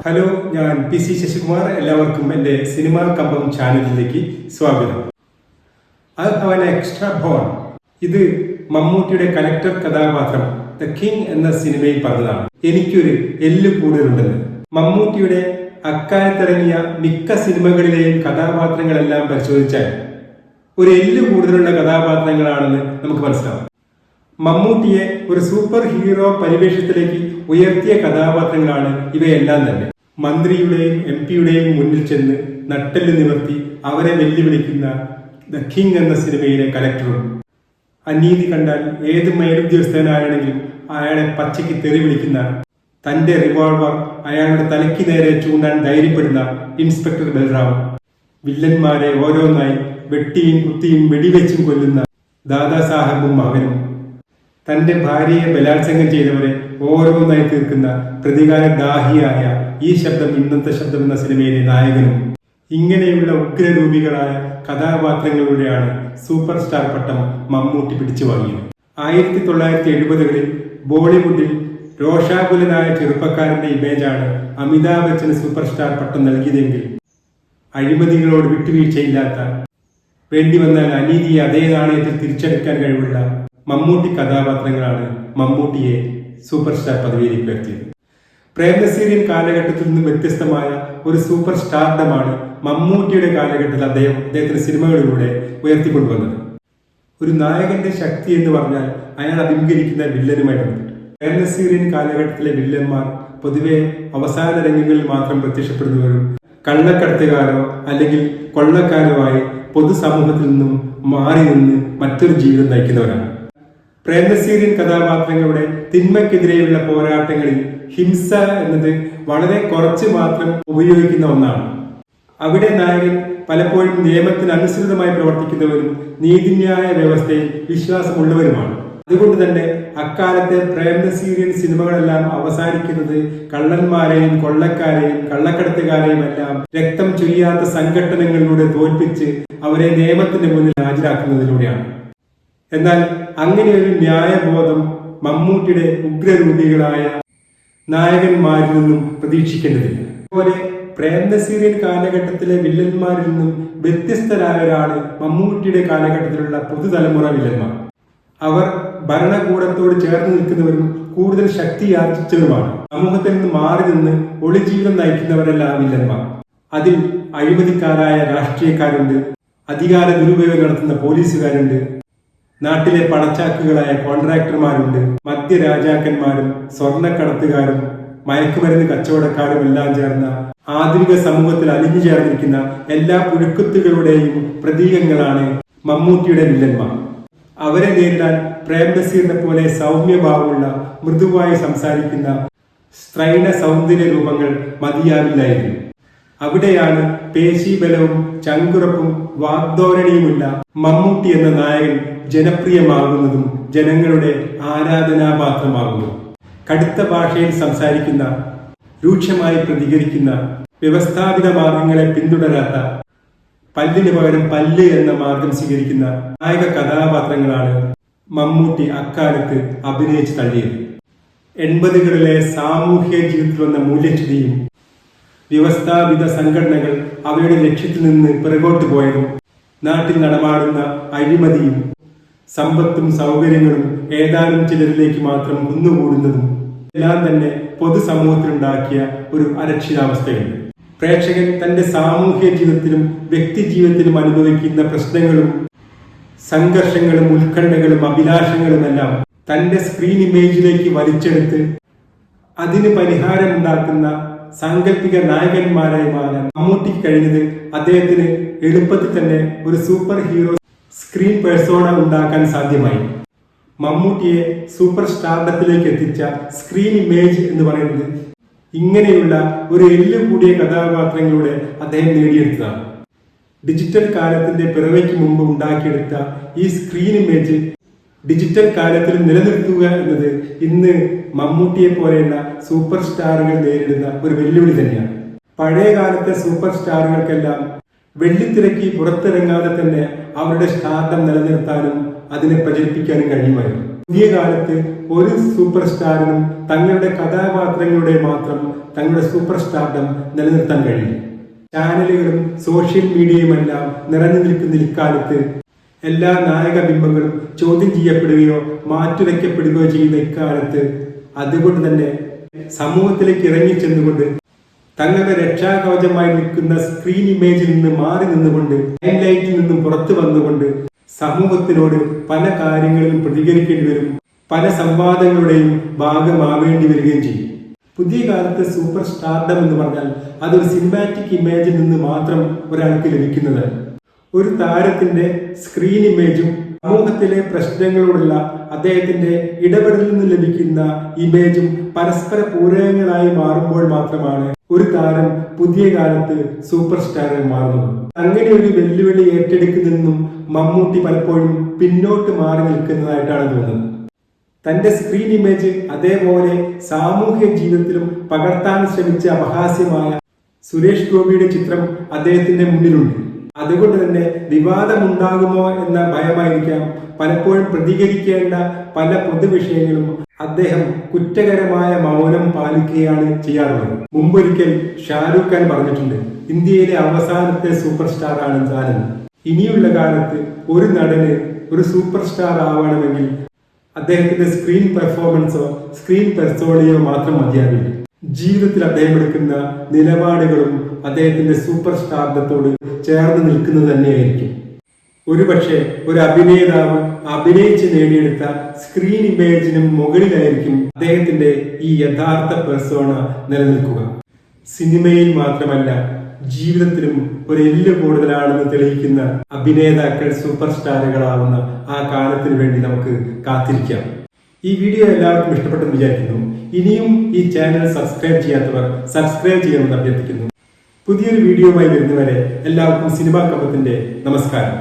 Hello, ഞാൻ P C Sasikumar. എല്ലാവർക്കും എൻ്റെ സിനിമാ കമ്പം ചാനലിലേക്ക് സ്വാഗതം. I have an extra bone. ഇത് മമ്മൂട്ടിയുടെ കലക്ടർ കഥാപാത്രം ദ കിങ് എന്ന സിനിമയിൽ പറഞ്ഞതാണ്. എനിക്കൊരു എല്ല് കൂടുതലുണ്ടെന്ന്. മമ്മൂട്ടിയുടെ അക്കാലത്തിറങ്ങിയ മിക്ക സിനിമകളിലെയും കഥാപാത്രങ്ങളെല്ലാം പരിശോധിച്ചാൽ ഒരു എല്ല് കൂടുതലുള്ള കഥാപാത്രങ്ങളാണെന്ന് നമുക്ക് മനസ്സിലാവും. മമ്മൂട്ടിയെ ഒരു സൂപ്പർ ഹീറോ പരിവേഷത്തിലേക്ക് ഉയർത്തിയ കഥാപാത്രങ്ങളാണ് ഇവയെല്ലാം തന്നെ. മന്ത്രിയുടെയും MP-യുടെയും മുന്നിൽ ചെന്ന് നട്ടെല്ല് നിവർത്തി അവരെ വെല്ലുവിളിക്കുന്ന ദ കിങ് എന്ന സിനിമയിലെ കലക്ടറും, അനീതി കണ്ടാൽ ഏത് മേലുദ്യോഗസ്ഥനാണെങ്കിലും അയാളെ പച്ചയ്ക്ക് തെറി വിളിക്കുന്ന, തന്റെ റിവോൾവർ അയാളുടെ തലയ്ക്ക് നേരെ ചൂണ്ടാൻ ധൈര്യപ്പെടുന്ന ഇൻസ്പെക്ടർ ബൽറാം, വില്ലന്മാരെ ഓരോന്നായി വെട്ടിയും കുത്തിയും വെടിവെച്ചും കൊല്ലുന്ന ദാദാ സാഹബും മകനും, തന്റെ ഭാര്യയെ ബലാത്സംഗം ചെയ്തവരെ ഓരോന്നായി തീർക്കുന്ന പ്രതികാരദാഹിയായ ഈ ശബ്ദം ഇന്നത്തെ ശബ്ദം എന്ന സിനിമയിലെ നായകനും, ഇങ്ങനെയുള്ള ഉഗ്രരൂപികളായ കഥാപാത്രങ്ങളിലൂടെയാണ് സൂപ്പർ സ്റ്റാർ പട്ടം മമ്മൂട്ടി പിടിച്ചു വാങ്ങിയത്. 1970-കളിൽ ബോളിവുഡിൽ രോഷാകുലനായ ചെറുപ്പക്കാരന്റെ ഇമേജാണ് അമിതാഭ് ബച്ചന് സൂപ്പർ സ്റ്റാർ പട്ടം നൽകിയതെങ്കിൽ, അഴിമതികളോട് വിട്ടുവീഴ്ചയില്ലാത്ത, വേണ്ടി വന്നാൽ അനീതിയെ അതേ നാണയത്തിൽ തിരിച്ചെടുക്കാൻ കഴിവുള്ള മമ്മൂട്ടി കഥാപാത്രങ്ങളാണ് മമ്മൂട്ടിയെ സൂപ്പർ സ്റ്റാർ പദവിയിലേക്ക് ഉയർത്തിയത്. പ്രേംനസീറിയൻ കാലഘട്ടത്തിൽ നിന്നും വ്യത്യസ്തമായ ഒരു സൂപ്പർ സ്റ്റാർഡമാണ് മമ്മൂട്ടിയുടെ കാലഘട്ടത്തിൽ അദ്ദേഹത്തിന്റെ സിനിമകളിലൂടെ ഉയർത്തിക്കൊണ്ടുവന്നത്. ഒരു നായകന്റെ ശക്തി എന്ന് പറഞ്ഞാൽ അയാൾ അഭിമുഖീകരിക്കുന്ന വില്ലനുമായി ബന്ധപ്പെട്ടു. പ്രേംനസീറിയൻ കാലഘട്ടത്തിലെ വില്ലന്മാർ പൊതുവെ അവസാന രംഗങ്ങളിൽ മാത്രം പ്രത്യക്ഷപ്പെടുന്നവരും കള്ളക്കടത്തുകാരോ അല്ലെങ്കിൽ കൊള്ളക്കാരോ ആയി പൊതുസമൂഹത്തിൽ നിന്നും മാറി നിന്ന് മറ്റൊരു ജീവിതം നയിക്കുന്നവരാണ്. പ്രേംനസീറിയൻ കഥാപാത്രങ്ങളുടെ തിന്മയ്ക്കെതിരെയുള്ള പോരാട്ടങ്ങളിൽ ഹിംസ എന്നത് വളരെ കുറച്ച് മാത്രം ഉപയോഗിക്കുന്ന ഒന്നാണ്. അവിടെ നായകൻ പലപ്പോഴും നിയമത്തിന് അനുസൃതമായി പ്രവർത്തിക്കുന്നവരും നീതിന്യായ വ്യവസ്ഥയിൽ വിശ്വാസമുള്ളവരുമാണ്. അതുകൊണ്ട് തന്നെ അക്കാലത്തെ പ്രേംനസീറിയൻ സിനിമകളെല്ലാം അവസാനിക്കുന്നത് കള്ളന്മാരെയും കൊള്ളക്കാരെയും കള്ളക്കടത്തുകാരെയും എല്ലാം രക്തം ചൊരിയാത്ത സംഘടനകളിലൂടെ തോൽപ്പിച്ച് അവരെ നിയമത്തിന്റെ മുന്നിൽ ഹാജരാക്കുന്നതിലൂടെയാണ്. എന്നാൽ അങ്ങനെ ഒരു ന്യായബോധം മമ്മൂട്ടിയുടെ ഉഗ്രരൂപികളായ നായകന്മാരിൽ നിന്നും പ്രതീക്ഷിക്കേണ്ടതില്ല. അതുപോലെ പ്രേംനസീറിയൻ കാലഘട്ടത്തിലെ വില്ലന്മാരിൽ നിന്നും വ്യത്യസ്തരായവരാണ് മമ്മൂട്ടിയുടെ കാലഘട്ടത്തിലുള്ള പുതുതലമുറ വില്ലന്മാർ. അവർ ഭരണകൂടത്തോട് ചേർന്ന് നിൽക്കുന്നവരും കൂടുതൽ ശക്തി ആർജിച്ചവരുമാണ്. സമൂഹത്തിൽ നിന്ന് മാറി നിന്ന് ഒളിജീവിതം നയിക്കുന്നവരല്ല വില്ലന്മാർ. അതിൽ അഴിമതിക്കാരായ രാഷ്ട്രീയക്കാരുണ്ട്, അധികാര ദുരുപയോഗം നടത്തുന്ന പോലീസുകാരുണ്ട്, നാട്ടിലെ പണച്ചാക്കുകളായ കോൺട്രാക്ടർമാരുണ്ട്, മദ്യരാജാക്കന്മാരും സ്വർണ്ണക്കടത്തുകാരും മയക്കുമരുന്ന് കച്ചവടക്കാരും എല്ലാം ചേർന്ന ആധുനിക സമൂഹത്തിൽ അലിഞ്ഞു ചേർന്നിരിക്കുന്ന എല്ലാ പുഴുക്കുത്തുകളുടെയും പ്രതീകങ്ങളാണ് മമ്മൂട്ടിയുടെ വില്ലന്മാർ. അവരെ നേരിടാൻ പ്രേംനസീറിനെ പോലെ സൗമ്യഭാവമുള്ള, മൃദുവായി സംസാരിക്കുന്ന സ്ത്രൈണ സൗന്ദര്യ രൂപങ്ങൾ മതിയാവില്ലായിരുന്നു. അവിടെയാണ് പേശീബലവും ചങ്കുറപ്പും വാഗ്ധോരണിയുമുള്ള മമ്മൂട്ടി എന്ന നായകൻ ജനപ്രിയമാകുന്നതും ജനങ്ങളുടെ ആരാധനാപാത്രമാകുന്നതും. കടുത്ത ഭാഷയിൽ സംസാരിക്കുന്ന, രൂക്ഷമായി പ്രതികരിക്കുന്ന, വ്യവസ്ഥാപിത മാർഗങ്ങളെ പിന്തുടരാത്ത, പല്ലിന് പകരം പല്ല് എന്ന മാർഗം സ്വീകരിക്കുന്ന നായക കഥാപാത്രങ്ങളാണ് മമ്മൂട്ടി അക്കാലത്ത് അഭിനയിച്ച് തള്ളിയത്. 80-കളിലെ സാമൂഹ്യ ജീവിതത്തിൽ വന്ന മൂല്യച്യുതിയും വ്യവസ്ഥാപിത സംഘടനകൾ അവയുടെ ലക്ഷ്യത്തിൽ നിന്ന് പിറകോട്ട് പോയതും, നാട്ടിൽ നടമാടുന്ന അഴിമതിയും സമ്പത്തും സൗകര്യങ്ങളും ഏതാനും ചിലരിലേക്ക് മാത്രം കുന്നുകൂടുന്നതും എല്ലാം തന്നെ പൊതുസമൂഹത്തിലുണ്ടാക്കിയ ഒരു അരക്ഷിതാവസ്ഥയുണ്ട്. പ്രേക്ഷകൻ തന്റെ സാമൂഹ്യ ജീവിതത്തിലും വ്യക്തി ജീവിതത്തിലും അനുഭവിക്കുന്ന പ്രശ്നങ്ങളും സംഘർഷങ്ങളും ഉത്കണ്ഠകളും അഭിലാഷങ്ങളുമെല്ലാം തന്റെ സ്ക്രീൻ ഇമേജിലേക്ക് വലിച്ചെടുത്ത് അതിന് പരിഹാരമുണ്ടാക്കുന്ന സാങ്കല്പിക നായകന്മാരായി മാറാൻ മമ്മൂട്ടിക്ക് കഴിഞ്ഞത് അദ്ദേഹത്തിന് എളുപ്പത്തിൽ തന്നെ ഒരു സൂപ്പർ ഹീറോ സ്ക്രീൻ പേഴ്സോണ ഉണ്ടാക്കാൻ സാധ്യമായി. മമ്മൂട്ടിയെ സൂപ്പർ സ്റ്റാർഡത്തിലേക്ക് എത്തിച്ച സ്ക്രീൻ ഇമേജ് എന്ന് പറയുന്നത് ഇങ്ങനെയുള്ള ഒരു എല്ല് കൂടിയ കഥാപാത്രങ്ങളിലൂടെ അദ്ദേഹം നേടിയെടുത്തതാണ്. ഡിജിറ്റൽ കാലത്തിന്റെ പിറവയ്ക്ക് മുമ്പ് ഉണ്ടാക്കിയെടുത്ത ഈ സ്ക്രീൻ ഇമേജ് ഡിജിറ്റൽ കാലത്തിൽ നിലനിർത്തുക എന്നത് ഇന്ന് മമ്മൂട്ടിയെ പോലെയുള്ള സൂപ്പർ സ്റ്റാറുകൾ നേരിടുന്ന ഒരു വെല്ലുവിളി തന്നെയാണ്. പഴയ കാലത്തെ സൂപ്പർ സ്റ്റാറുകൾക്കെല്ലാം വെള്ളിത്തിരക്ക് പുറത്തിറങ്ങാതെ തന്നെ അവരുടെ സ്റ്റാർഡം നിലനിർത്താനും അതിനെ പ്രചരിപ്പിക്കാനും കഴിയുമായിരുന്നു. പുതിയ കാലത്ത് ഒരു സൂപ്പർ സ്റ്റാറിനും തങ്ങളുടെ കഥാപാത്രങ്ങളുടെ മാത്രം തങ്ങളുടെ സൂപ്പർ സ്റ്റാർഡം നിലനിർത്താൻ കഴിയും. ചാനലുകളും സോഷ്യൽ മീഡിയയുമെല്ലാം നിറഞ്ഞു നിൽക്കുന്ന ഇക്കാലത്ത് എല്ലാ നായക ബിംബങ്ങളും ചോദ്യം ചെയ്യപ്പെടുകയോ മാറ്റുരയ്ക്കപ്പെടുകയോ ചെയ്യുന്ന ഇക്കാലത്ത് അതുകൊണ്ട് തന്നെ സമൂഹത്തിലേക്ക് ഇറങ്ങിച്ചെന്നുകൊണ്ട് തങ്ങളുടെ രക്ഷാകവചമായി നിൽക്കുന്ന സ്ക്രീൻ ഇമേജിൽ നിന്ന് മാറി നിന്നുകൊണ്ട് ലൈറ്റിൽ നിന്നും പുറത്തു വന്നുകൊണ്ട് സമൂഹത്തിനോട് പല കാര്യങ്ങളിലും പ്രതികരിക്കേണ്ടി വരും, പല സംവാദങ്ങളുടെയും ഭാഗമാവേണ്ടി വരികയും ചെയ്യും. പുതിയ കാലത്ത് സൂപ്പർ സ്റ്റാർഡം എന്ന് പറഞ്ഞാൽ അതൊരു സിനിമാറ്റിക് ഇമേജിൽ നിന്ന് മാത്രം ഒരാൾക്ക് ലഭിക്കുന്നതാണ്. ഒരു താരത്തിന്റെ സ്ക്രീൻ ഇമേജും സമൂഹത്തിലെ പ്രശ്നങ്ങളോടുള്ള അദ്ദേഹത്തിന്റെ ഇടപെടലിൽ നിന്ന് ലഭിക്കുന്ന ഇമേജും പരസ്പര പൂരകങ്ങളായി മാറുമ്പോൾ മാത്രമാണ് ഒരു താരം പുതിയ കാലത്ത് സൂപ്പർ സ്റ്റാറായി മാറുന്നത്. അങ്ങനെ ഒരു വെല്ലുവിളി ഏറ്റെടുക്കുന്നതിനും മമ്മൂട്ടി പലപ്പോഴും പിന്നോട്ട് മാറി നിൽക്കുന്നതായിട്ടാണ് തോന്നുന്നത്. തന്റെ സ്ക്രീൻ ഇമേജ് അതേപോലെ സാമൂഹിക ജീവിതത്തിലും പകർത്താൻ ശ്രമിച്ച അപഹാസ്യമായ സുരേഷ് ഗോപിയുടെ ചിത്രം അദ്ദേഹത്തിന്റെ മുന്നിലുണ്ട്. അതുകൊണ്ട് തന്നെ വിവാദമുണ്ടാകുമോ എന്ന ഭയമായിരിക്കാം പലപ്പോഴും പ്രതികരിക്കേണ്ട പല പൊതുവിഷയങ്ങളും അദ്ദേഹം കുറ്റകരമായ മൗനം പാലിക്കുകയാണ് ചെയ്യാറുള്ളത്. മുമ്പൊരിക്കൽ ഷാരൂഖ് ഖാൻ പറഞ്ഞിട്ടുണ്ട്, ഇന്ത്യയിലെ അവസാനത്തെ സൂപ്പർ സ്റ്റാർ ആണ് താനെന്ന്. ഇനിയുള്ള കാലത്ത് ഒരു നടന് ഒരു സൂപ്പർ സ്റ്റാർ ആവണമെങ്കിൽ അദ്ദേഹത്തിന്റെ സ്ക്രീൻ പെർഫോമൻസോ സ്ക്രീൻ പെർസോണയോ മാത്രം മതിയാവില്ല. ജീവിതത്തിൽ അദ്ദേഹം എടുക്കുന്ന നിലപാടുകളും അദ്ദേഹത്തിന്റെ സൂപ്പർ സ്റ്റാർഡത്തോട് ചേർന്ന് നിൽക്കുന്നത് തന്നെയായിരിക്കും. ഒരുപക്ഷെ ഒരു അഭിനേതാവ് അഭിനയിച്ച് നേടിയെടുത്ത സ്ക്രീൻ ഇമേജിനും മുകളിലായിരിക്കും അദ്ദേഹത്തിന്റെ ഈ യഥാർത്ഥ പെർസോണ നിലനിൽക്കുക. സിനിമയിൽ മാത്രമല്ല ജീവിതത്തിലും ഒരു എല്ല് കൂടുതലാണെന്ന് തെളിയിക്കുന്ന അഭിനേതാക്കൾ സൂപ്പർ സ്റ്റാറുകളാവുന്ന ആ കാലത്തിന് വേണ്ടി നമുക്ക് കാത്തിരിക്കാം. ഈ വീഡിയോ എല്ലാവർക്കും ഇഷ്ടപ്പെട്ടെന്ന് വിചാരിക്കുന്നു. ഇനിയും ഈ ചാനൽ സബ്സ്ക്രൈബ് ചെയ്യാത്തവർ സബ്സ്ക്രൈബ് ചെയ്യണമെന്ന് അഭ്യർത്ഥിക്കുന്നു. പുതിയൊരു വീഡിയോയുമായി വരുന്നവരെ എല്ലാവർക്കും സിനിമാ കമ്പത്തിന്റെ നമസ്കാരം.